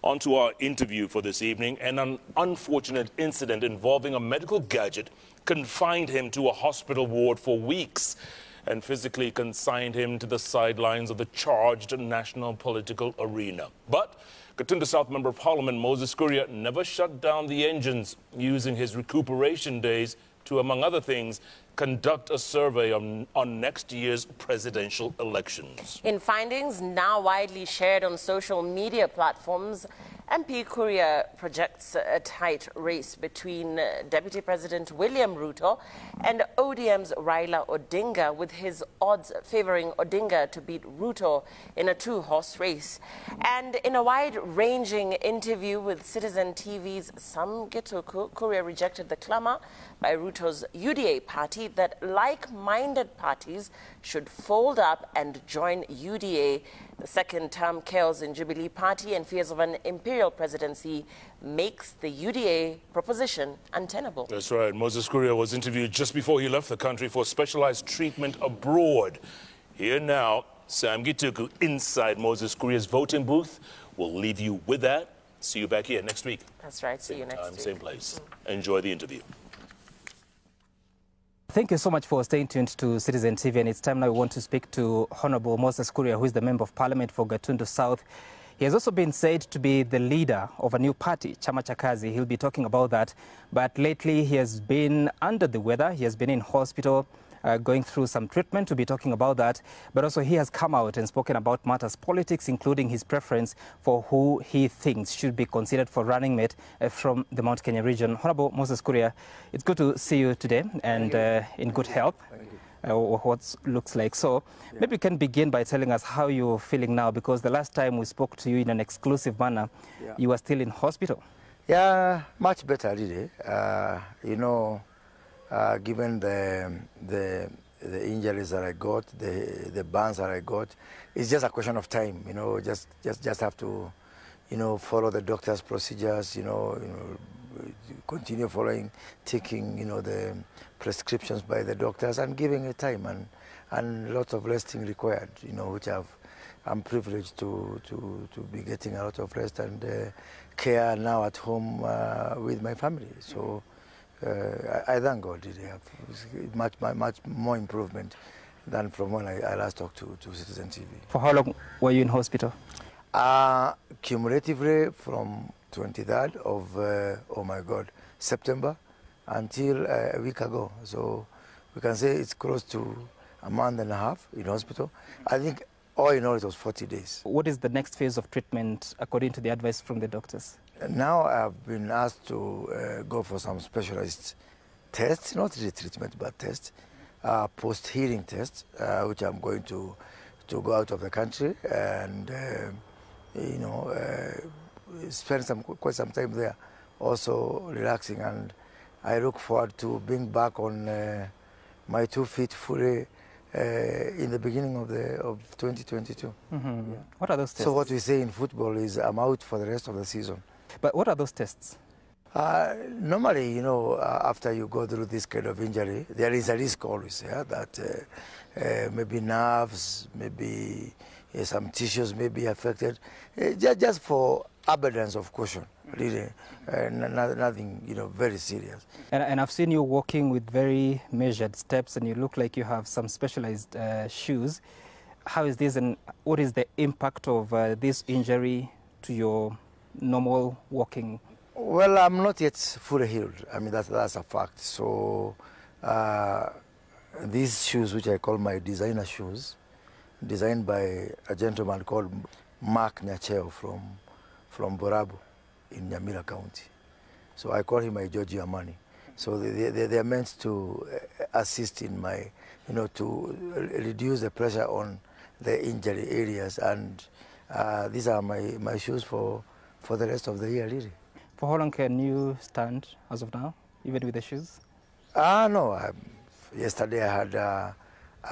On to our interview for this evening. An unfortunate incident involving a medical gadget confined him to a hospital ward for weeks and physically consigned him to the sidelines of the charged national political arena. But Gatundu South Member of Parliament Moses Kuria never shut down the engines, using his recuperation days to, among other things, conduct a survey on next year's presidential elections. In findings now widely shared on social media platforms, MP Kuria projects a tight race between Deputy President William Ruto and ODM's Raila Odinga, with his odds favoring Odinga to beat Ruto in a two-horse race. And in a wide-ranging interview with Citizen TV's Sam Gituku, Kuria rejected the clamour by Ruto's UDA party that like-minded parties should fold up and join UDA. The second-term chaos in Jubilee Party and fears of an imperial presidency makes the UDA proposition untenable. That's right. Moses Kuria was interviewed just before he left the country for specialized treatment abroad. Here now, Sam Gituku inside Moses Kuria's voting booth. We'll leave you with that. See you back here next week. That's right. See you next week. Same place. Enjoy the interview. Thank you so much for staying tuned to Citizen TV, and it's time now we want to speak to Honorable Moses Kuria, who is the Member of Parliament for Gatundu South. He has also been said to be the leader of a new party, Chama cha Kazi. He'll be talking about that. But lately he has been under the weather. He has been in hospital, going through some treatment. To be talking about that. But also he has come out and spoken about matters politics, including his preference for who he thinks should be considered for running mate from the Mount Kenya region. Honorable Moses Kuria, it's good to see you today and in good health. What looks like. So maybe you can begin by telling us how you're feeling now, because the last time we spoke to you in an exclusive manner, you were still in hospital. Yeah, much better, really. You know, given the injuries that I got, the burns that I got, it's just a question of time. You know, just have to, you know, follow the doctor's procedures. You know, continue following, taking, you know, the prescriptions by the doctors and giving it time and lots of resting required. You know, which I'm privileged to be getting a lot of rest and care now at home with my family. So. I thank God. It have much more improvement than from when I last talked to Citizen TV. For how long were you in hospital? Cumulatively from 23rd of September until a week ago. So we can say it's close to a month and a half in hospital. I think all in all it was 40 days. What is the next phase of treatment according to the advice from the doctors? Now I've been asked to go for some specialized tests, not really treatment, but tests, post-healing tests, which I'm going to go out of the country and, you know, spend quite some time there, also relaxing. And I look forward to being back on my 2 feet fully in the beginning of 2022. Mm-hmm. Yeah. What are those tests? So what we say in football is I'm out for the rest of the season. But what are those tests? Normally, you know, after you go through this kind of injury, there is a risk always, that maybe nerves, maybe some tissues may be affected, just for abundance of caution, really, nothing, you know, very serious. And I've seen you walking with very measured steps, and you look like you have some specialized shoes. How is this, and what is the impact of this injury to your normal walking? Well, I'm not yet fully healed. I mean, that's a fact. So these shoes, which I call my designer shoes, designed by a gentleman called Mark Nyacheo from Borabu in Nyamira County. So I call him my Giorgio Armani. So they're meant to assist in my, you know, to reduce the pressure on the injury areas. And these are my shoes for the rest of the year, really. For how long can you stand as of now, even with the shoes? No. Yesterday I had a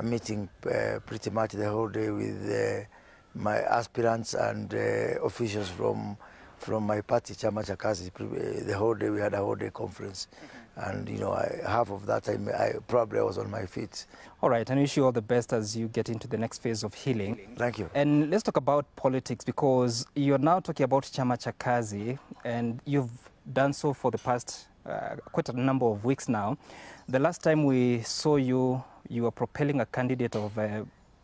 meeting pretty much the whole day with my aspirants and officials from from my party, Chama cha Kazi. The whole day, we had a whole day conference. And, you know, half of that time, I probably was on my feet. All right, and I wish you all the best as you get into the next phase of healing. Thank you. And let's talk about politics, because you're now talking about Chama cha Kazi, and you've done so for the past quite a number of weeks now. The last time we saw you, you were propelling a candidate of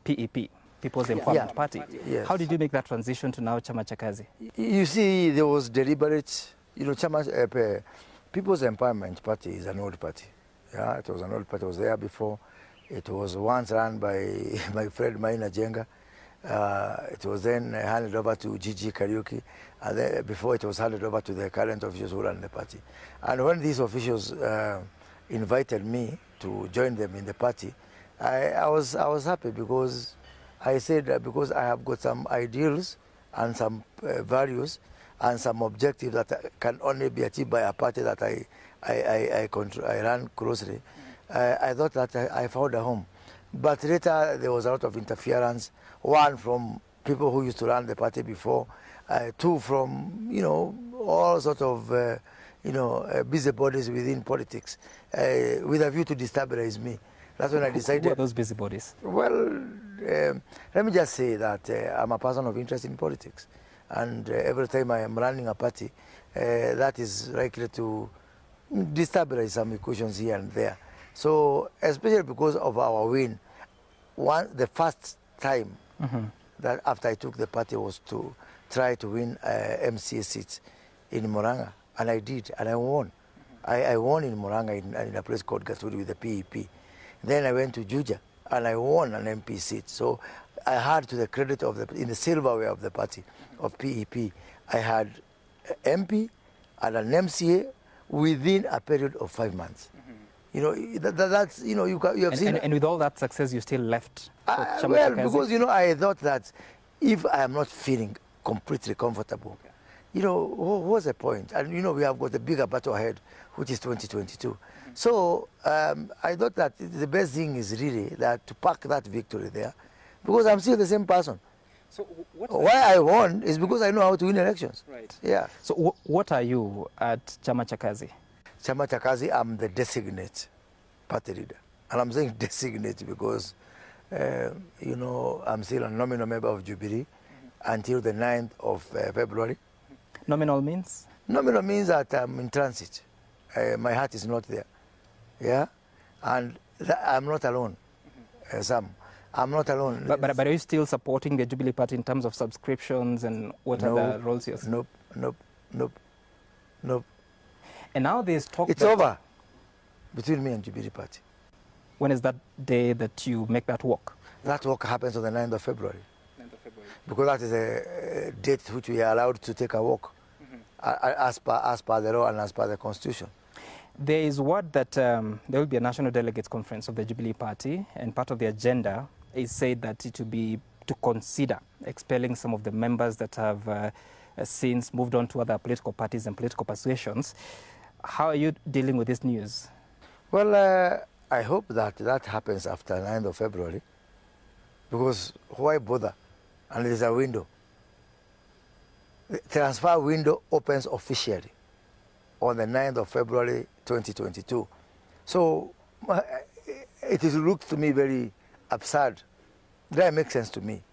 PEP, People's Empowerment Party. Yes. How did you make that transition to now Chama cha Kazi? You see, there was deliberate, you know, People's Empowerment Party is an old party. Yeah, it was an old party. It was there before. It was once run by my friend Maina Jenga. It was then handed over to Gigi Kariuki, and then before it was handed over to the current officials who ran the party. And when these officials invited me to join them in the party, I was happy, because I said that because I have got some ideals and some values and some objectives that can only be achieved by a party that I run closely. I thought that I found a home. But later there was a lot of interference. One, from people who used to run the party before. Two, from, you know, all sorts of, you know, busybodies within politics, with a view to destabilize me. That's when I decided. Who are those busybodies? Well, let me just say that I'm a person of interest in politics. And every time I am running a party, that is likely to destabilize some equations here and there. So, especially because of our win, the first time that after I took the party was to try to win MCA seats in Moranga. And I did, and I won. I won in Moranga in a place called Gaturi with the PEP. Then I went to Juja, and I won an MP seat. So I had, to the credit of in the silverware of the party, of PEP, I had MP and an MCA within a period of 5 months. You know, that's, you know, you have seen. And with all that success, you still left for Chama cha well, Kazi? because, you know, I thought that if I am not feeling completely comfortable, you know, what's the point? And, you know, we have got a bigger battle ahead, which is 2022. So I thought that the best thing is really that to pack that victory there, because I'm still the same person. So why I won is because I know how to win elections. Right. Yeah. So what are you at Chama cha Kazi? Chama cha Kazi, I'm the designate party leader. And I'm saying designate because, you know, I'm still a nominal member of Jubilee until the 9th of February. Nominal means? Nominal means that I'm in transit. My heart is not there. Yeah? And I'm not alone. Sam, I'm not alone. But are you still supporting the Jubilee Party in terms of subscriptions and what other roles you're... Nope. And now there's talk... It's over between me and Jubilee Party. When is that day that you make that walk? That walk happens on the 9th of February. 9th of February. Because that is a date which we are allowed to take a walk as per the law and as per the Constitution. There is word that there will be a National Delegates Conference of the Jubilee Party, and part of the agenda is said that it will be to consider expelling some of the members that have since moved on to other political parties and political persuasions. How are you dealing with this news? Well, I hope that happens after 9th of February, because why bother? And there's a window. The transfer window opens officially on the 9th of February 2022. So it looks to me very absurd. That makes sense to me,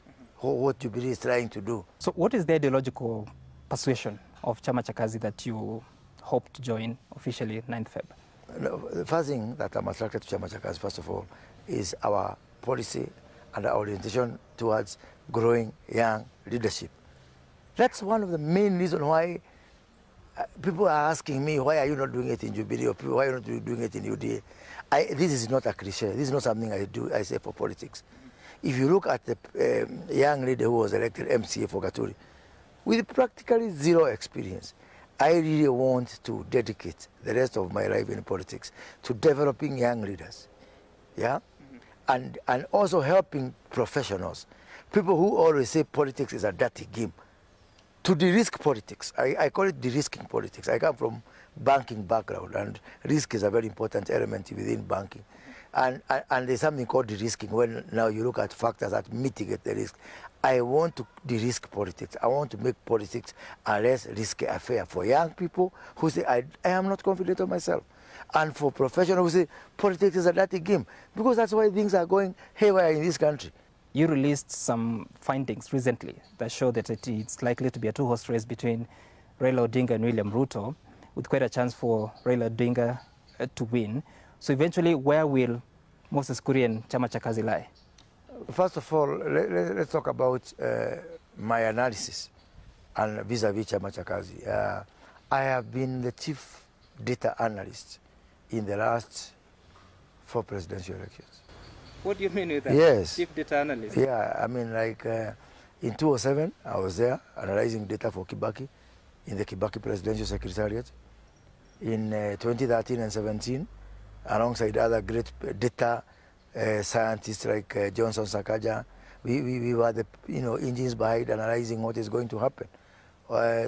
what Jubilee is trying to do. So what is the ideological persuasion of Chama cha Kazi that you hope to join officially 9th Feb? No, the first thing that I'm attracted to Chama cha Kazi, first of all, is our policy and our orientation towards growing young leadership. That's one of the main reasons why people are asking me, why are you not doing it in Jubilee, or why are you not doing it in UDA? This is not a cliche. This is not something I say for politics. If you look at the young leader who was elected MCA for Gaturi, with practically zero experience, I really want to dedicate the rest of my life in politics to developing young leaders, yeah, and also helping professionals, people who always say politics is a dirty game, to de-risk politics. I call it de-risking politics. I come from banking background, and risk is a very important element within banking. And there's something called de-risking, when now you look at factors that mitigate the risk. I want to de-risk politics. I want to make politics a less risky affair for young people who say, I am not confident of myself. And for professionals who say, politics is a dirty game. Because that's why things are going haywire in this country. You released some findings recently that show that it's likely to be a two-horse race between Raila Odinga and William Ruto, with quite a chance for Raila Odinga to win. So eventually, where will Moses Kuria and Chama cha Kazi lie? First of all, let's talk about my analysis and vis-a-vis Chama cha Kazi. I have been the chief data analyst in the last 4 presidential elections. What do you mean with that? Yes. Chief data analyst? Yeah, I mean, like in 2007, I was there analyzing data for Kibaki in the Kibaki Presidential Secretariat. In 2013 and 17, alongside other great data scientists like Johnson Sakaja, we were the engines behind analyzing what is going to happen.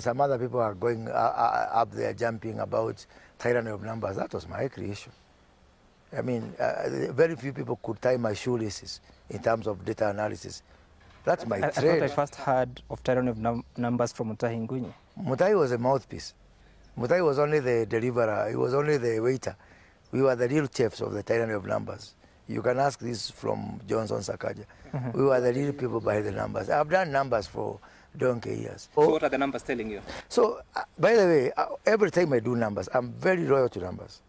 Some other people are going up there jumping about tyranny of numbers. That was my creation. I mean, very few people could tie my shoelaces in terms of data analysis. That's my trade. I thought I first heard of tyranny of numbers from Mutahi Ngugi. Mutahi was a mouthpiece. Mutahi was only the deliverer. He was only the waiter. We were the real chefs of the tyranny of numbers. You can ask this from Johnson Sakaja. We were the real people behind the numbers. I've done numbers for donkey years. So what are the numbers telling you? So, by the way, every time I do numbers, I'm very loyal to numbers.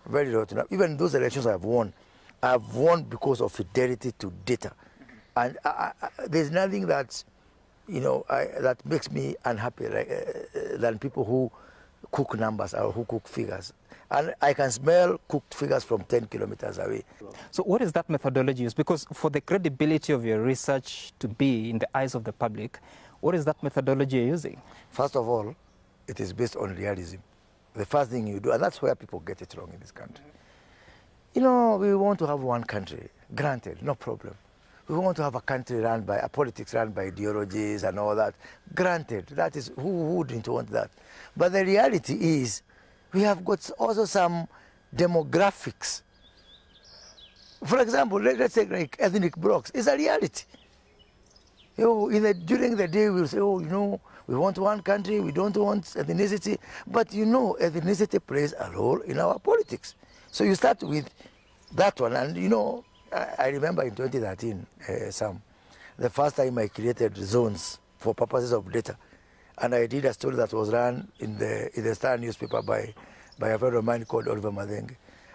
Very loyal to numbers. Even those elections I've won because of fidelity to data. And there's nothing that, that makes me unhappy than people who cook numbers or who cook figures. And I can smell cooked figures from 10 kilometers away. So what is that methodology used? Because for the credibility of your research to be in the eyes of the public, what is that methodology you're using? First of all, it is based on realism. The first thing you do, and that's where people get it wrong in this country. We want to have one country, granted, no problem. We want to have a country run by, a politics run by ideologies and all that. Granted, that is, who wouldn't want that? But the reality is, we have got also some demographics. For example, let's take like ethnic blocks. It's a reality. During the day, we'll say, we want one country, we don't want ethnicity. But ethnicity plays a role in our politics. So you start with that one. And, I remember in 2013, Sam, the first time I created zones for purposes of data. And I did a story that was run in the Star newspaper by a friend of mine called Oliver Madenge.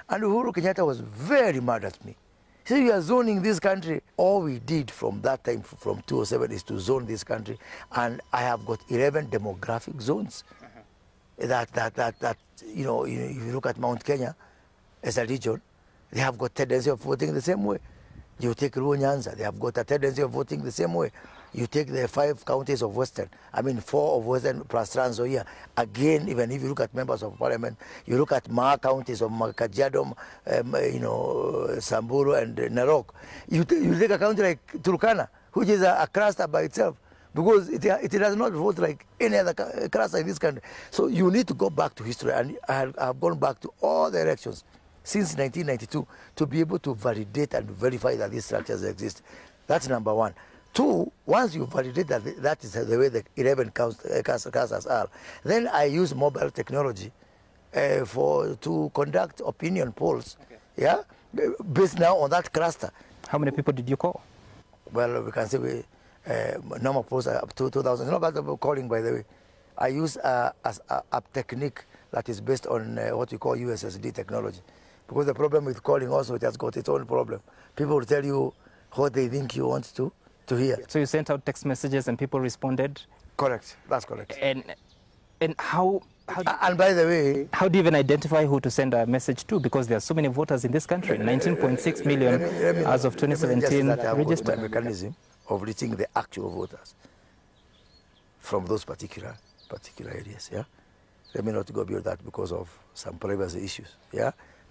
And Uhuru Kenyatta was very mad at me. He said, you are zoning this country. All we did from that time, from 2007, is to zone this country. And I have got 11 demographic zones. That if you look at Mount Kenya as a region, they have got tendency of voting the same way. You take Luo Nyanza, they have got a tendency of voting the same way. You take the 5 counties of Western, 4 of Western plus Trans Nzoia. Again, even if you look at members of parliament, you look at Maa counties of Kajiado, Samburu and Narok. You take a county like Turkana, which is a cluster by itself, because it does not vote like any other cluster in this country. So you need to go back to history, and I have gone back to all the elections since 1992 to be able to validate and verify that these structures exist. That's number one. 2, once you validate that is the way the 11 clusters are, then I use mobile technology to conduct opinion polls, based now on that cluster. How many people did you call? Well, we can say normal polls are up to 2,000. Not about calling, by the way. I use a technique that is based on what we call USSD technology. Because the problem with calling also, it has got its own problem. People will tell you what they think you want to hear. So you sent out text messages and people responded? Correct. That's correct. And how and by the way, how do you even identify who to send a message to? Because there are so many voters in this country, 19.6 million as of 2017 registered. My mechanism of reaching the actual voters from those particular areas. Let me not go beyond that because of some privacy issues.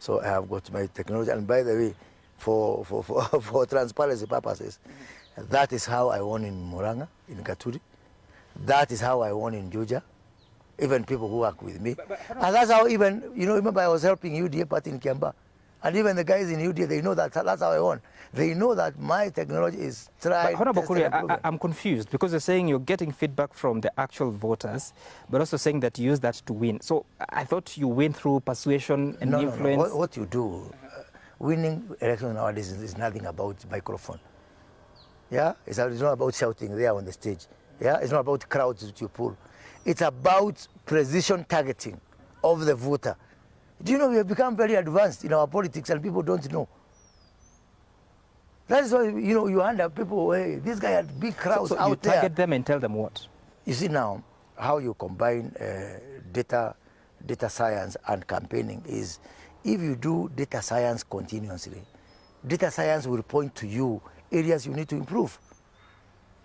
So I have got my technology, and by the way, for transparency purposes, that is how I won in Murang'a, in Gaturi. That is how I won in Juja. Even people who work with me. And that's how even, remember I was helping UDA party in Kiamba. And even the guys in UDA, they know that that's how I won. They know that my technology is tried. Honorable Kuria, I'm confused because you're saying you're getting feedback from the actual voters, but also saying that you use that to win. So I thought you win through persuasion and influence. No. What you do, winning elections nowadays is nothing about microphone. Yeah, it's not about shouting there on the stage. Yeah, it's not about crowds that you pull. It's about precision targeting of the voter. Do you know we have become very advanced in our politics and people don't know? That is why, you know, you end up people, hey, this guy had big crowds so out you there. target them and tell them what? You see now, how you combine data science and campaigning is, if you do data science continuously, data science will point to you areas you need to improve.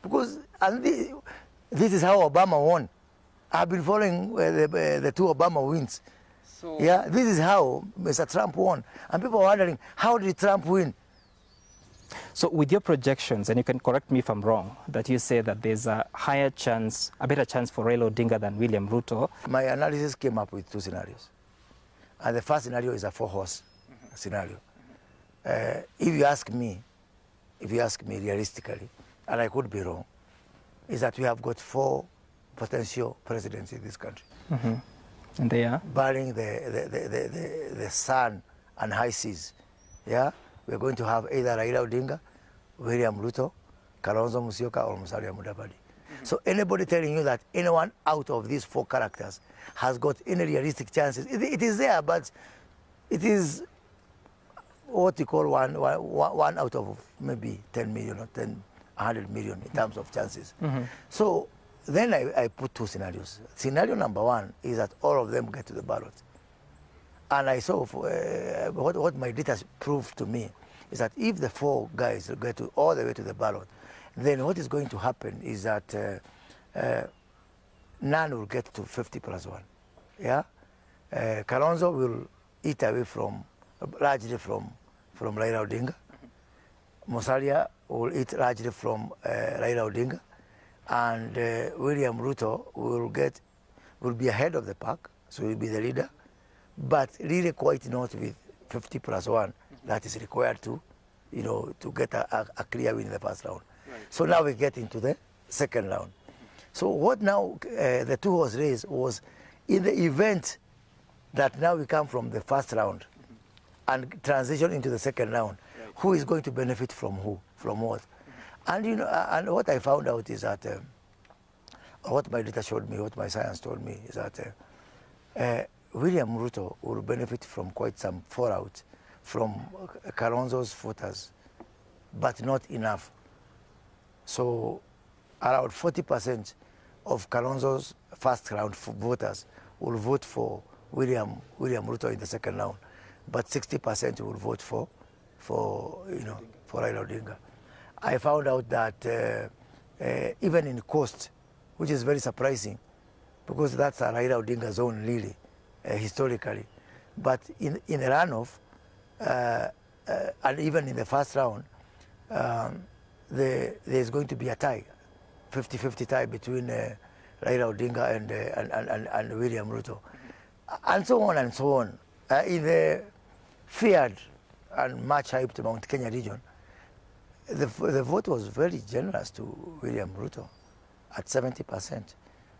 Because this is how Obama won. I've been following the two Obama wins. So, yeah, this is how Mr. Trump won. And people are wondering, how did Trump win? So with your projections, and you can correct me if I'm wrong, that you say that there's a higher chance, a better chance for Raila Odinga than William Ruto. My analysis came up with two scenarios. And the first scenario is a four-horse scenario. If you ask me realistically, and I could be wrong, is that we have got 4 potential presidents in this country. And they are? Barring the sun and high seas. Yeah? We're going to have either Raila Odinga, William Ruto, Kalonzo Musyoka, or Musalia Mudavadi. So anybody telling you that anyone out of these 4 characters has got any realistic chances, it is there, but it is what you call one out of maybe 10 million or 100 million in terms of chances. So then I put 2 scenarios. Scenario number 1 is that all of them get to the ballot. And I saw what my data proved to me is that if the 4 guys get all the way to the ballot, then what is going to happen is that none will get to 50+1. Yeah, Kalonzo will eat away largely from Raila Odinga. Musalia will eat largely from Raila Odinga, and William Ruto will be ahead of the pack, so he will be the leader, but really quite not with 50+1 that is required to get a clear win in the first round. Right. So now we get into the second round. So what now the 2-horse race was, in the event that now we come from the first round and transition into the second round, who is going to benefit from who, from what? And and what I found out is that, what my data showed me, what my science told me, is that William Ruto will benefit from quite some fallout from Kalonzo's voters, but not enough. So around 40% of Kalonzo's first round voters will vote for William Ruto in the second round, but 60% will vote for Raila Odinga. I found out that even in cost, which is very surprising, because that's a Raila Odinga zone really, historically, but in the runoff, and even in the first round, there's going to be a tie, 50-50 tie between Raila Odinga and William Ruto, and so on and so on. In the feared and much hyped Mount Kenya region, the vote was very generous to William Ruto at 70%.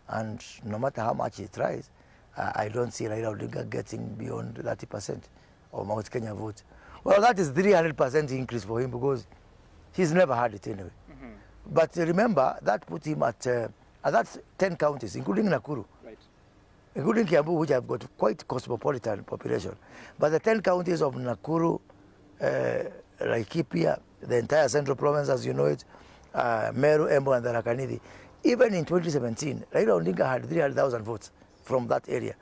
And no matter how much he tries, I don't see Raila Odinga getting beyond 30% of Mount Kenya vote. Well, that is 300% increase for him because he's never had it anyway. But remember, that put him at that's 10 counties, including Nakuru. Right. Including Kiambu, which have got quite cosmopolitan population. But the 10 counties of Nakuru, Laikipia, the entire central province as you know it, Meru, Embu, and the Tharaka-Nithi, even in 2017, Raila Odinga had 300,000 votes from that area.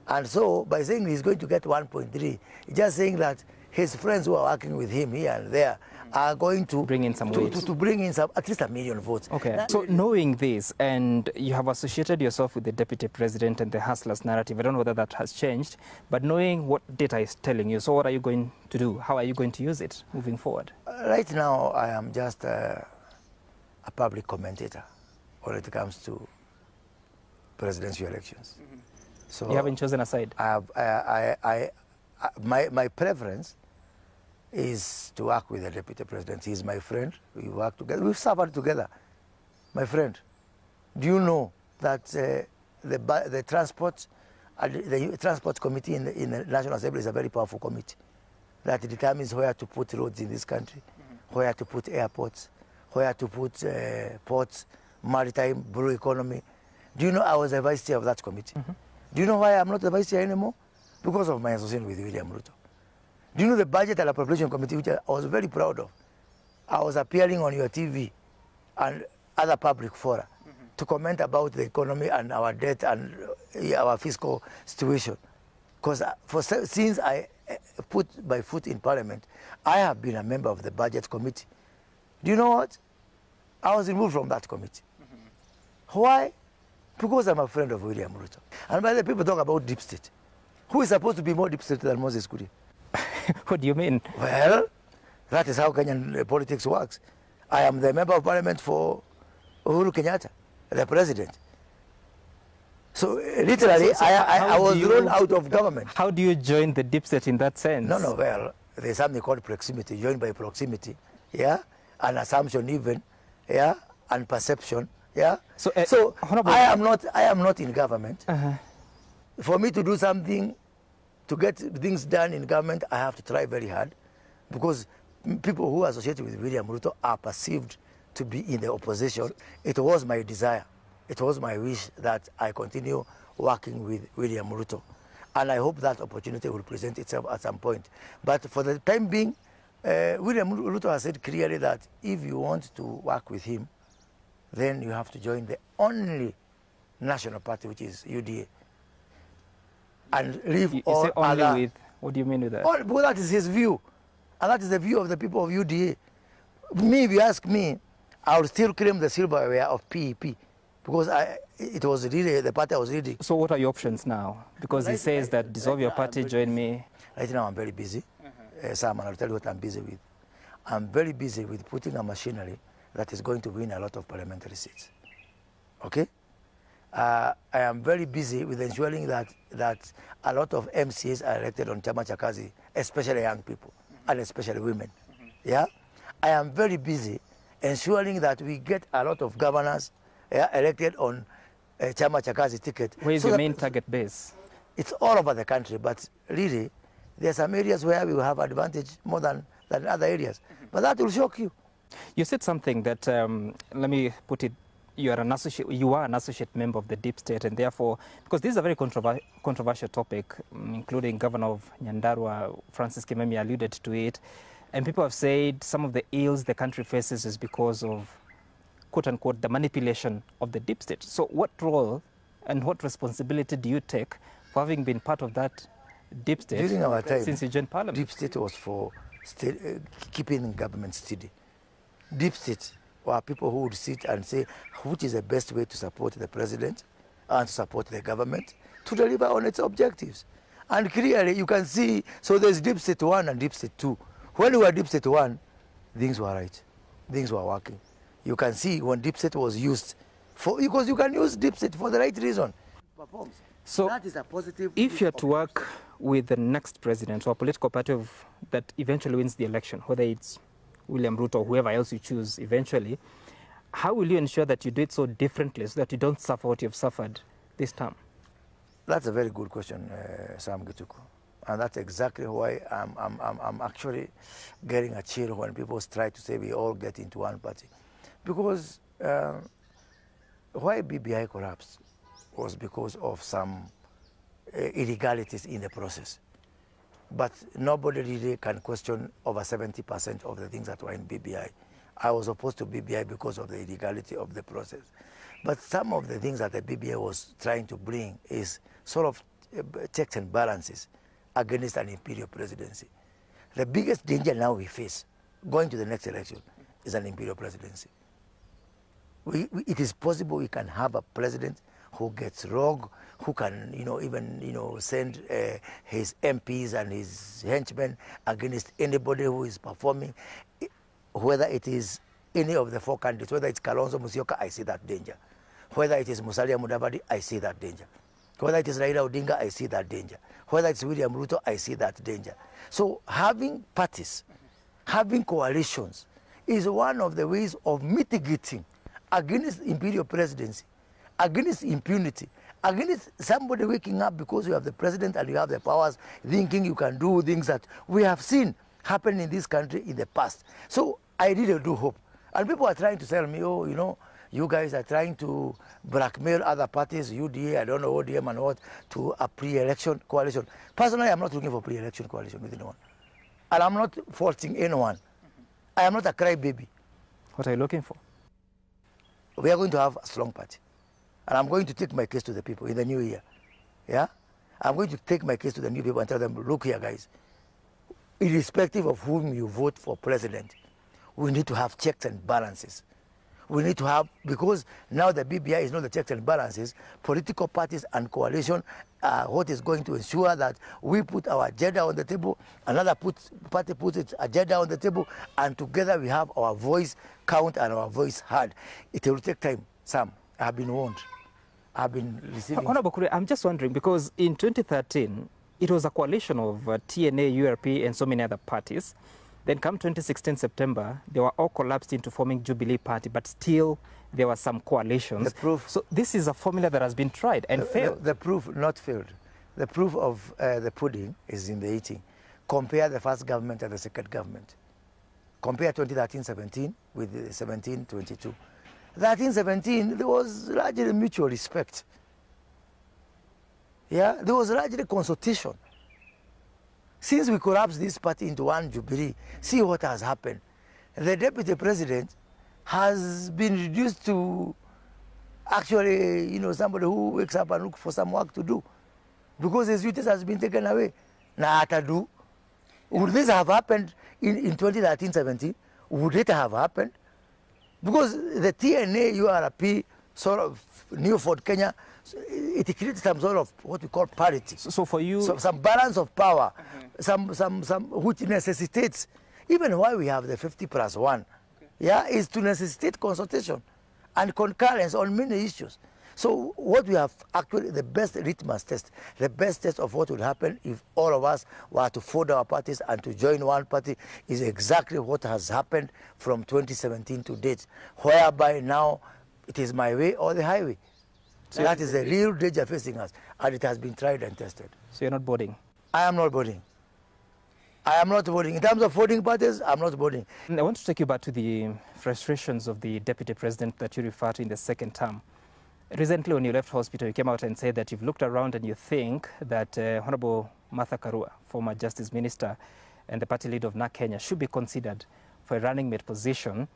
And so by saying he's going to get 1.3, just saying that his friends who are working with him here and there are going to bring in some weight. To bring in at least 1 million votes. Okay. So knowing this, and you have associated yourself with the deputy president and the hustlers narrative, I don't know whether that has changed, but knowing what data is telling you, so what are you going to do? How are you going to use it moving forward? Right now, I am just a public commentator when it comes to presidential elections. So you haven't chosen a side? my preference is to work with the Deputy President. He's my friend. We work together. We've suffered together, my friend. Do you know that the transport committee in the National Assembly is a very powerful committee that determines where to put roads in this country, where to put airports, where to put ports, maritime, blue economy. Do you know I was the vice chair of that committee? Do you know why I'm not the vice chair anymore? Because of my association with William Ruto. Do you know the Budget and Appropriation Committee, which I was very proud of? I was appearing on your TV and other public fora to comment about the economy and our debt and our fiscal situation. Because since I put my foot in Parliament, I have been a member of the Budget Committee. Do you know what? I was removed from that committee. Why? Because I'm a friend of William Ruto. And by the people talk about deep state. Who is supposed to be more deep state than Moses Kuria? What do you mean? Well, that is how Kenyan politics works. I am the member of Parliament for Uhuru Kenyatta, the president. So literally, I was ruled out of government. How do you join the deep state in that sense? No, well, there's something called proximity, joined by proximity, yeah, and assumption even, yeah, and perception, yeah. So I am not in government. For me to do something, to get things done in government, I have to try very hard, because people who are associated with William Ruto are perceived to be in the opposition. It was my desire, it was my wish that I continue working with William Ruto. And I hope that opportunity will present itself at some point. But for the time being, William Ruto has said clearly that if you want to work with him, then you have to join the only national party, which is UDA. And leave all other... with, what do you mean with that? Because that is his view. And that is the view of the people of UDA. Me, if you ask me, I would still claim the silverware of PEP. Because it was really, the party I was leading. So what are your options now? Because he says that dissolve your party, join me. Right now I'm very busy. Sam, and I'll tell you what I'm busy with. I'm very busy with putting a machinery that is going to win a lot of parliamentary seats. Okay? I am very busy with ensuring that a lot of MCs are elected on Chama cha Kazi, especially young people, and especially women. Yeah? I am very busy ensuring that we get a lot of governors elected on Chama cha Kazi ticket. Where is your main target base? It's all over the country, but really, there are some areas where we will have advantage more than other areas. But that will shock you. You said something that, let me put it, you are an associate member of the deep state, and therefore, because this is a very controversial topic, including Governor of Nyandarua, Francis Kimemi, alluded to it, and people have said some of the ills the country faces is because of, quote-unquote, the manipulation of the deep state. So what role and what responsibility do you take for having been part of that deep state during our time, since you joined Parliament? Deep state was for keeping government steady. Deep state were people who would sit and say which is the best way to support the president and to support the government to deliver on its objectives. And clearly you can see, so there's deep state 1 and deep state 2. When we were deep state 1, things were right, things were working. You can see when deep state was used, because you can use deep state for the right reason. So that is a positive. If you are to work with the next president or a political party that eventually wins the election, whether it's William Ruto or whoever else you choose eventually, how will you ensure that you do it so differently so that you don't suffer what you've suffered this time? That's a very good question, Sam Gituku. And that's exactly why I'm actually getting a chill when people try to say we all get into one party. Because why BBI collapsed was because of some illegalities in the process. But nobody really can question over 70% of the things that were in BBI. I was opposed to BBI because of the illegality of the process. But some of the things that the BBI was trying to bring is sort of checks and balances against an imperial presidency. The biggest danger now we face going to the next election is an imperial presidency. It is possible we can have a president who gets rogue, who can, even, send his MPs and his henchmen against anybody who is performing, whether it is any of the 4 candidates, whether it's Kalonzo Musyoka, I see that danger. Whether it is Musalia Mudavadi, I see that danger. Whether it is Raila Odinga, I see that danger. Whether it's William Ruto, I see that danger. So having parties having coalitions is one of the ways of mitigating against imperial presidency, against impunity, against somebody waking up because you have the president and you have the powers, thinking you can do things that we have seen happen in this country in the past. So I really do hope. And people are trying to tell me, oh, you know, you guys are trying to blackmail other parties, UDA, I don't know, ODM and what, to a pre-election coalition. Personally, I'm not looking for pre-election coalition with anyone. And I'm not faulting anyone. I am not a crybaby. What are you looking for? We are going to have a strong party. And I'm going to take my case to the people in the new year. Yeah? I'm going to take my case to the new people and tell them, look here, guys. Irrespective of whom you vote for president, we need to have checks and balances. We need to have, because now the BBI is not the checks and balances, political parties and coalition are what is going to ensure that we put our agenda on the table, another party puts its agenda on the table, and together we have our voice count and our voice heard. It will take time, Sam. I have been warned. I have been receiving... Honorable Kuria, I'm just wondering, because in 2013, it was a coalition of TNA, URP, and so many other parties. Then come 2016 September, they were all collapsed into forming Jubilee Party, but still there were some coalitions. The proof, so this is a formula that has been tried and failed. The proof not failed. The proof of the pudding is in the eating. Compare the first government and the second government. Compare 2013-17 with 17-22. 13-17, there was largely mutual respect. Yeah, there was largely consultation. Since we collapsed this party into one Jubilee, see what has happened. The deputy president has been reduced to actually, you know, somebody who wakes up and looks for some work to do because his duties has been taken away. Now, do. Would this have happened in 2013-17? Would it have happened? Because the TNA, URP, sort of New Fort Kenya, it creates some sort of what we call parity. So for you... So some balance of power, some which necessitates, even why we have the 50+1, yeah, is to necessitate consultation and concurrence on many issues. So what we have actually, the best litmus test, the best test of what would happen if all of us were to fold our parties and to join one party is exactly what has happened from 2017 to date, whereby now it is my way or the highway. So that is the real danger facing us, and it has been tried and tested. So you're not boarding? I am not boarding. I am not voting. In terms of voting parties, I'm not voting. I want to take you back to the frustrations of the deputy president that you referred to in the second term. Recently, when you left hospital, you came out and said that you've looked around and you think that Honorable Martha Karua, former Justice Minister and the party leader of NARC Kenya, should be considered for a running mate position.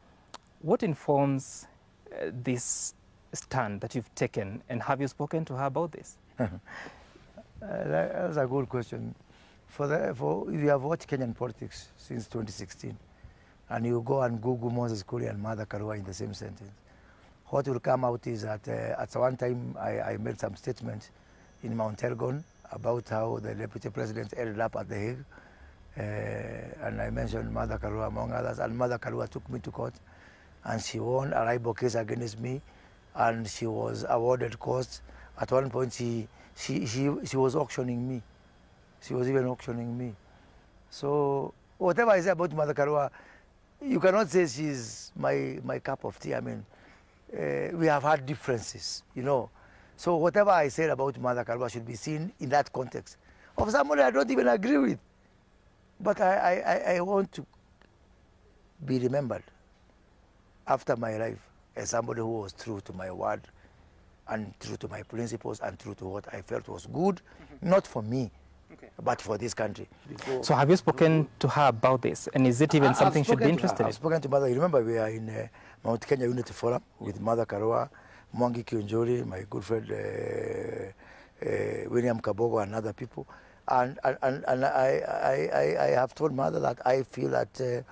What informs this stand that you've taken, and have you spoken to her about this? That's a good question. If you have watched Kenyan politics since 2016, and you go and Google Moses Kuria and Martha Karua in the same sentence, what will come out is that at one time I made some statements in Mount Elgon about how the deputy president ended up at The Hague, and I mentioned Martha Karua among others, and Martha Karua took me to court, and she won a libel case against me, and she was awarded costs. At one point, she was auctioning me. She was even auctioning me. So whatever I say about Martha Karua, you cannot say she's my cup of tea. I mean, we have had differences, you know. So whatever I said about Martha Karua should be seen in that context of somebody I don't even agree with. But I want to be remembered after my life as somebody who was true to my word and true to my principles and true to what I felt was good, not for me, but for this country. So have you spoken to her about this? And is it even something she'd be interested in? I've spoken to Martha. You remember we are in Mount Kenya Unity Forum with Martha Karua, Mwangi Kionjori, my good friend William Kabogo and other people. And I have told Martha that I feel that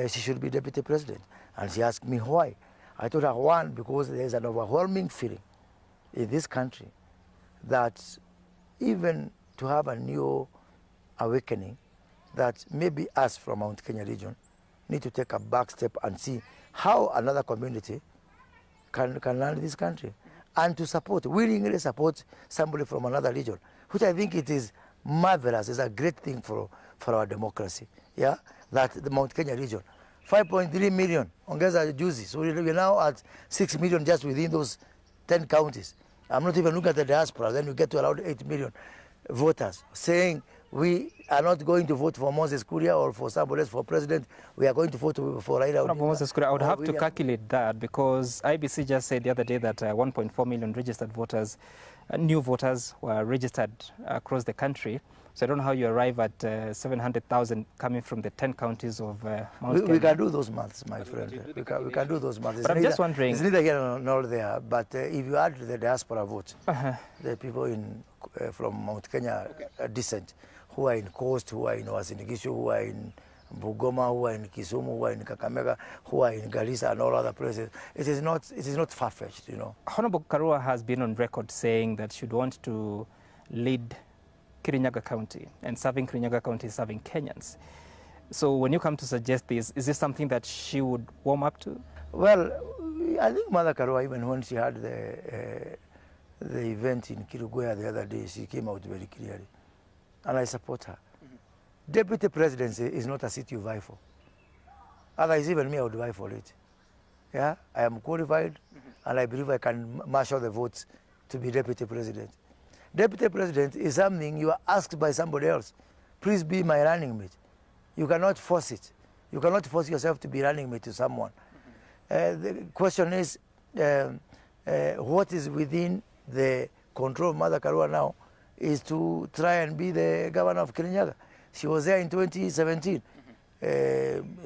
she should be deputy president. And she asked me why. I told her, one, because there is an overwhelming feeling in this country that even to have a new awakening, that maybe us from Mount Kenya region need to take a back step and see how another community can learn this country, and to support, willingly support somebody from another region, which I think it is marvelous. It's a great thing for for our democracy. Yeah, that the Mount Kenya region. 5.3 million ongeza juzi. So we're now at 6 million just within those 10 counties. I'm not even looking at the diaspora. Then you get to around 8 million voters saying we are not going to vote for Moses Kuria or for somebody else for president. We are going to vote for Raila Odinga. Moses Kuria, I would have to calculate that because IBC just said the other day that 1.4 million registered voters, new voters were registered across the country. So I don't know how you arrive at 700,000 coming from the 10 counties of Mount Kenya. We can do those maths, my friend. We can do those maths. But I'm just wondering. It's neither here nor there. But if you add the diaspora vote, the people from Mount Kenya descent, who are in Coast, who are in Uasin Gishu, who are in Bungoma, who are in Kisumu, who are in Kakamega, who are in Garissa and all other places, it is not far-fetched, you know. Honorable Karua has been on record saying that she'd want to lead Kirinyaga County, and serving Kirinyaga County is serving Kenyans. So when you come to suggest this, is this something that she would warm up to? Well, I think Mother Karua, even when she had the event in Kiruguya the other day, she came out very clearly. And I support her. Deputy presidency is not a seat you vie for. Otherwise, even me, I would vie for it. Yeah, I am qualified, and I believe I can marshal the votes to be deputy president. Deputy president is something you are asked by somebody else. Please be my running mate. You cannot force it. You cannot force yourself to be running mate to someone. The question is, what is within the control of Mother Karua now is to try and be the governor of Kirinyaga. She was there in 2017.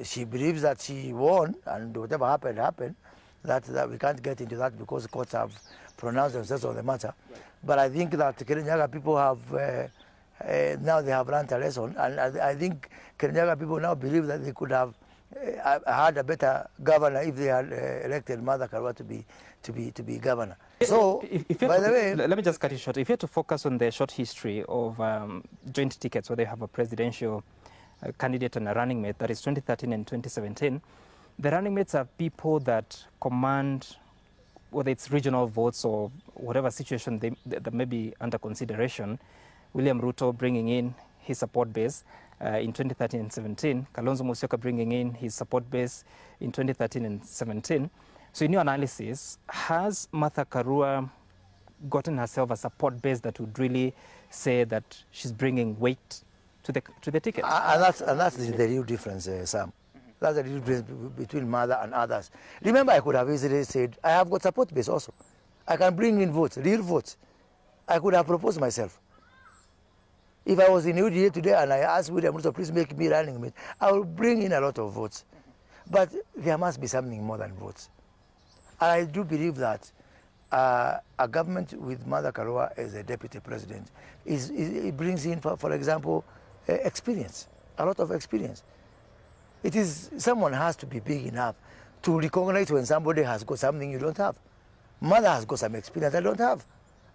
She believes that she won, and whatever happened, happened. That we can't get into that because courts have pronounced themselves on the matter. Right. But I think that Kirinyaga people have, now they have learned a lesson, and I think Kirinyaga people now believe that they could have had a better governor if they had elected Mother Karua to be governor. So, by the way... Let me just cut it short. If you had to focus on the short history of joint tickets, where they have a presidential candidate and a running mate, that is 2013 and 2017, the running mates are people that command, whether it's regional votes or whatever situation that may be under consideration. William Ruto bringing in his support base in 2013 and 17, Kalonzo Musyoka bringing in his support base in 2013 and 17. So in your analysis, has Martha Karua gotten herself a support base that would really say that she's bringing weight to the ticket? And that's the real difference, Sam. That's the real difference between Mother and others. Remember, I could have easily said, I have got support base also. I can bring in votes, real votes. I could have proposed myself. If I was in UDA today and I asked William Ruto, please make me running mate, I will bring in a lot of votes. But there must be something more than votes. And I do believe that a government with Mother Karua as a deputy president it brings in, for example, experience, a lot of experience. Someone has to be big enough to recognize when somebody has got something you don't have. Mother has got some experience I don't have.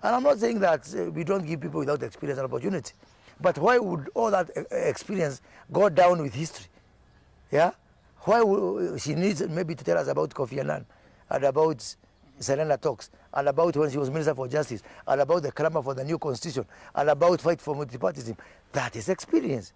And I'm not saying that we don't give people without experience an opportunity. But why would all that experience go down with history? Yeah? Why would she needs maybe to tell us about Kofi Annan and about Selena Talks and about when she was Minister for Justice and about the clamor for the new constitution and about fight for multipartyism. That is experience.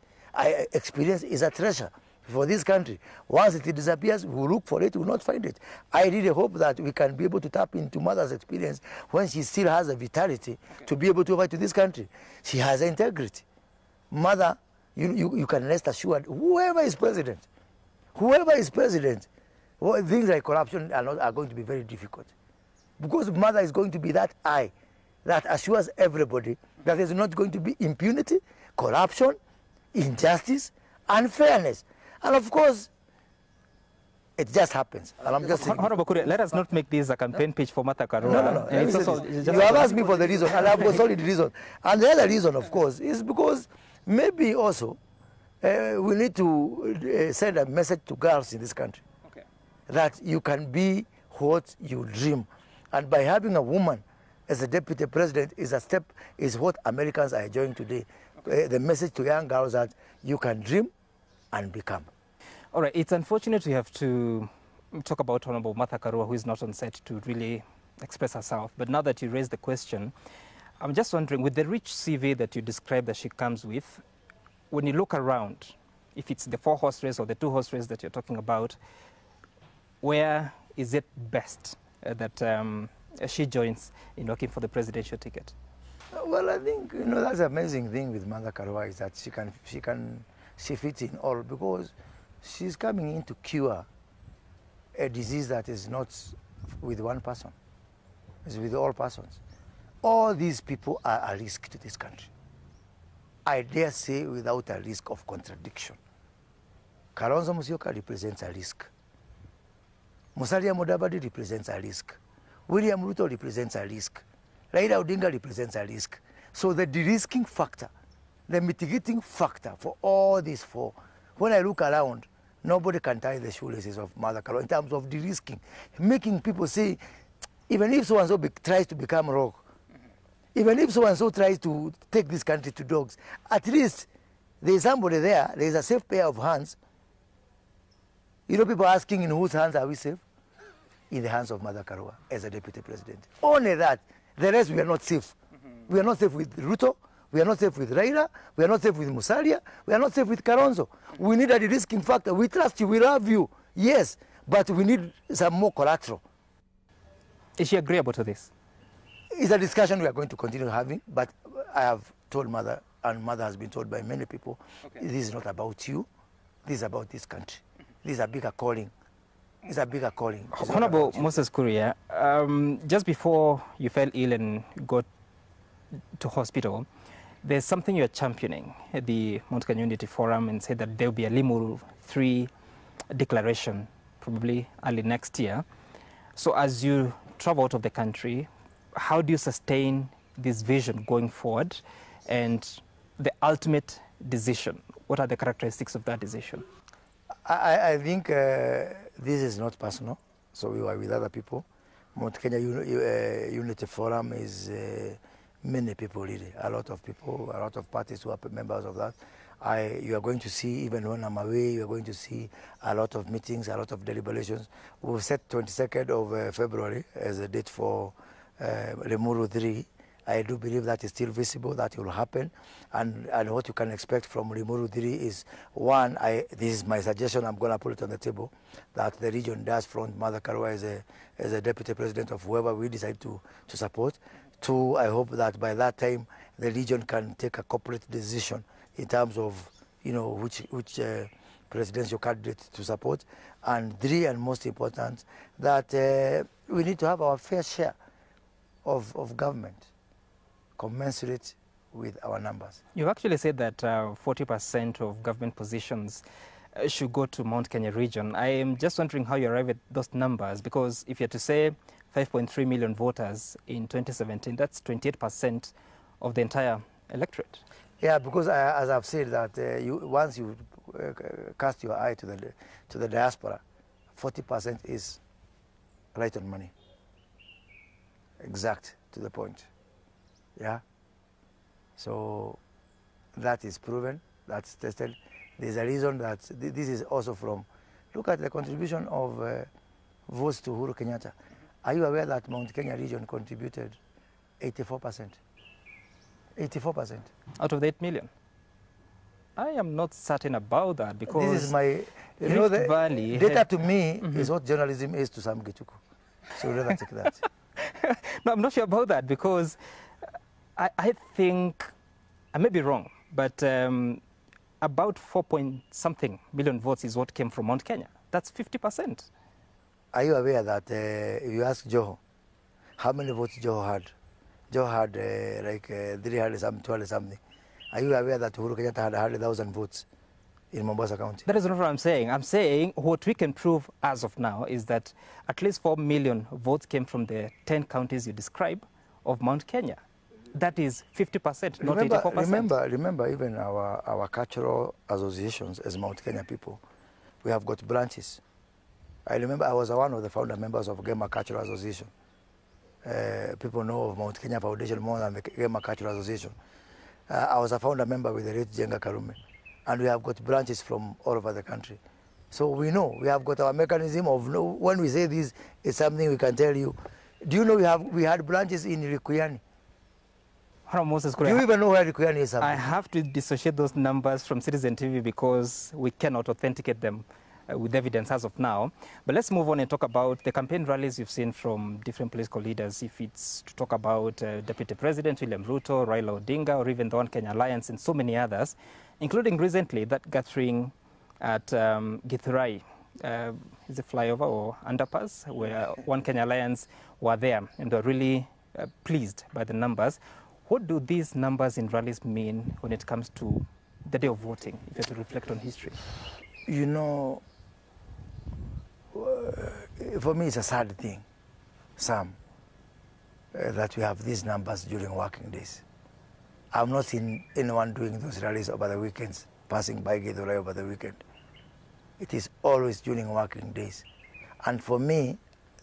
Experience is a treasure for this country. Once it disappears, we will look for it, we will not find it. I really hope that we can be able to tap into Mother's experience when she still has a vitality to be able to fight to this country. She has integrity. Mother, you can rest assured, whoever is president, things like corruption are going to be very difficult. Because Mother is going to be that eye that assures everybody that there's not going to be impunity, corruption, injustice, unfairness. And of course, it just happens. And I'm just saying, Honorable Kuria, let us not make this a campaign pitch for Martha Karua. No. And it's also, you have asked me for the reason, and I've got solid reason. And the other reason, of course, is because maybe also we need to send a message to girls in this country that you can be what you dream. And by having a woman as a deputy president is what Americans are enjoying today. The message to young girls that you can dream and become. All right, it's unfortunate we have to talk about Honorable Martha Karua, who is not on set to really express herself. But now that you raised the question, I'm just wondering, with the rich CV that you described that she comes with, when you look around, if it's the 4-horse race or the 2-horse race that you're talking about, where is it best that she joins in looking for the presidential ticket? Well, I think, you know, that's the amazing thing with Mother Karua is that she fits in all, because she's coming in to cure a disease that is not with one person, it's with all persons. All these people are a risk to this country. I dare say without a risk of contradiction. Kalonzo Musyoka represents a risk. Musalia Mudavadi represents a risk. William Ruto represents a risk. Raila Odinga represents a risk. So the de-risking factor, the mitigating factor for all these four, when I look around, nobody can tie the shoelaces of Mother Karua in terms of de-risking, making people say, even if so-and-so tries to become rogue, even if so-and-so tries to take this country to dogs, at least there is somebody there, there is a safe pair of hands. You know, people asking in whose hands are we safe? In the hands of Mother Karua as a deputy president. Only that. The rest we are not safe. We are not safe with Ruto, we are not safe with Raila, we are not safe with Musalia, we are not safe with Kalonzo. We need a de-risking factor. We trust you, we love you, yes, but we need some more collateral. Is she agreeable to this? It's a discussion we are going to continue having, but I have told Mother, and Mother has been told by many people, this is not about you, this is about this country. This is a bigger calling. It's a bigger calling. Honorable Moses Kuria, just before you fell ill and got to hospital, there's something you're championing at the Mount Kenya Unity Forum, and said that there will be a Limuru 3 declaration probably early next year. So as you travel out of the country, how do you sustain this vision going forward, and the ultimate decision? What are the characteristics of that decision? I think this is not personal, so we are with other people. Mount Kenya Unity Forum is many people really, a lot of people, a lot of parties who are members of that. You are going to see, even when I'm away, you are going to see a lot of meetings, a lot of deliberations. We've set 22nd of February as a date for Limuru 3. I do believe that is still visible, that will happen. And what you can expect from Limuru 3 is, one, this is my suggestion, I'm going to put it on the table, that the region does front Mother Karua as a deputy president of whoever we decide to support. Two, I hope that by that time, the region can take a corporate decision in terms of, you know, which presidential candidate to support. And three, and most important, that we need to have our fair share of government, commensurate with our numbers. You actually said that 40% of government positions should go to Mount Kenya region. I am just wondering how you arrive at those numbers, because if you're to say 5.3 million voters in 2017, that's 28% of the entire electorate. Yeah, because as I've said, that once you cast your eye to the diaspora, 40% is right on money, exact to the point. Yeah, so that is proven, that's tested. There's a reason that this is also from, look at the contribution of votes to Uhuru Kenyatta. Are you aware that Mount Kenya region contributed 84%? 84%. Out of the 8 million? I am not certain about that, because this is my, you know, the Valley data to me is what journalism is to Sam Gichuku. So we'd rather take that. No, I'm not sure about that, because I think, I may be wrong, but about 4-point-something million votes is what came from Mount Kenya. That's 50%. Are you aware that if you ask Joho, how many votes Joho had? Joho had like 300 something, 12 something. Are you aware that Uhuru Kenyatta had 100,000 votes in Mombasa County? That is not what I'm saying. I'm saying what we can prove as of now is that at least 4 million votes came from the 10 counties you describe of Mount Kenya. That is 50%, not 84%. Remember, even our cultural associations as Mount Kenya people, we have got branches. I remember I was one of the founder members of Gema Cultural Association. People know of Mount Kenya Foundation more than the Gema Cultural Association. I was a founder member with the late Jenga Karume, and we have got branches from all over the country. So we know, we have got our mechanism of when we say this, it's something we can tell you. Do you know we had branches in Likuyani? Honorable Moses Do Kuria, you even know where Kuyani is? I have to dissociate those numbers from Citizen TV because we cannot authenticate them with evidence as of now. But let's move on and talk about the campaign rallies you've seen from different political leaders. If it's to talk about Deputy President William Ruto, Raila Odinga, or even the One Kenya Alliance and so many others, including recently that gathering at Githurai, is it flyover or underpass, where One Kenya Alliance were there and were really pleased by the numbers. What do these numbers in rallies mean when it comes to the day of voting, if you have to reflect on history? You know, for me it's a sad thing, Sam, that we have these numbers during working days. I've not seen anyone doing those rallies over the weekends, passing by Githurai over the weekend. It is always during working days. And for me,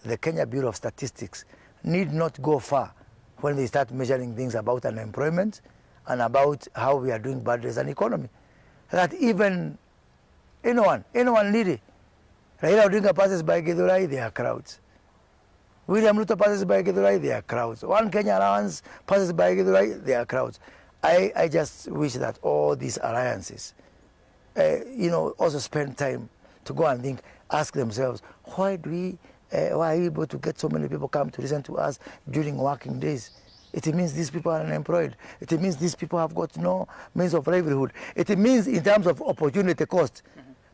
the Kenya Bureau of Statistics need not go far when they start measuring things about unemployment and about how we are doing bad as an economy. That even anyone needy. Raila Odinga passes by Githurai, there are crowds. William Ruto passes by Githurai, there are crowds. One Kenya Alliance passes by Githurai, there are crowds. I just wish that all these alliances, also spend time to go and think, ask themselves, why are we able to get so many people come to listen to us during working days? It means these people are unemployed. It means these people have got no means of livelihood. It means in terms of opportunity cost.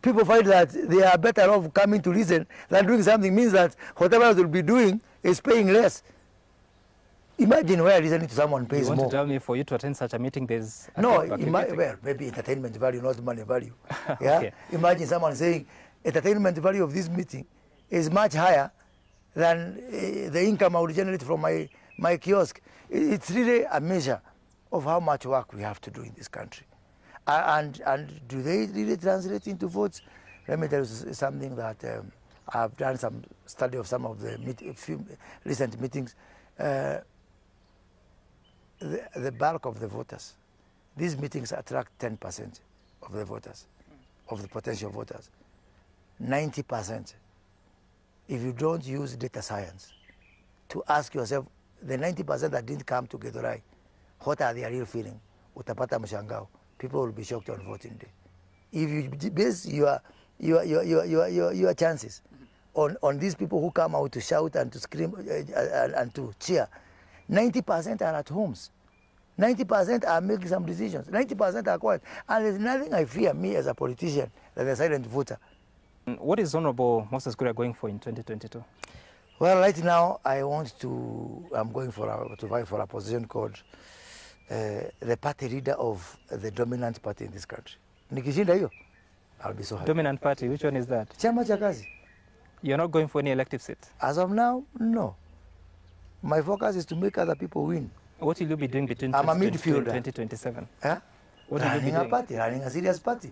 People find that they are better off coming to listen than doing something. Means that whatever they will be doing is paying less. Imagine where listening to someone pays more. You want to tell me for you to attend such a meeting there's a no, well, maybe entertainment value, not money value. Yeah. Okay. Imagine someone saying entertainment value of this meeting is much higher than the income I would generate from my kiosk. It's really a measure of how much work we have to do in this country. And do they really translate into votes? Let me tell you something that I've done some study of some of the few recent meetings. The bulk of the voters, these meetings attract 10% of the voters, of the potential voters. 90%, if you don't use data science to ask yourself, the 90% that didn't come to Githurai, what are their real feeling? Utapata mshangao. People will be shocked on voting day. If you base your chances on these people who come out to shout and to scream and to cheer, 90% are at homes. 90% are making some decisions. 90% are quiet. And there's nothing I fear, me as a politician, than a silent voter. What is Honorable Moses Kuria going for in 2022? Well, right now, I'm going to vie for a position called the party leader of the dominant party in this country. Nikishinda hiyo, I'll be so happy. Dominant party, which one is that? Chama cha kazi. You're not going for any elective seat? As of now, no. My focus is to make other people win. What will you be doing between I'm a 2022 midfielder. and 2027? Huh? What will you be doing? Running a serious party,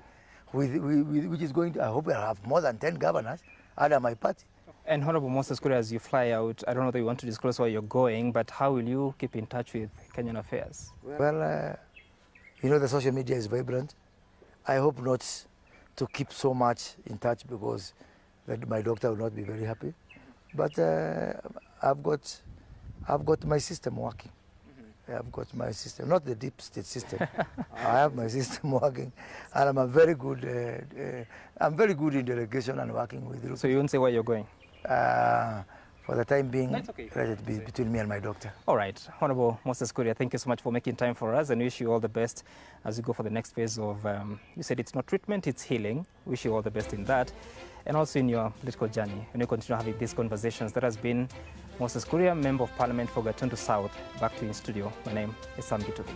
which is going to, I hope I'll have more than 10 governors under my party. And Honorable Moses Kuria, as you fly out, I don't know that you want to disclose where you're going, but how will you keep in touch with Kenyan affairs? Well, the social media is vibrant. I hope not to keep so much in touch because my doctor will not be very happy. But I've got my system working. I've got my system, not the deep state system. I have my system working, and I'm very good in delegation and working with groups. So you won't say where you're going? For the time being, okay. let it be between me and my doctor. All right. Honorable Moses Kuria, thank you so much for making time for us and wish you all the best as you go for the next phase of, you said it's not treatment, it's healing. Wish you all the best in that. And also in your political journey, when you continue having these conversations. That has been Moses Kuria, Member of Parliament for Gatundu South. Back to you in studio. My name is Sam Gitubi.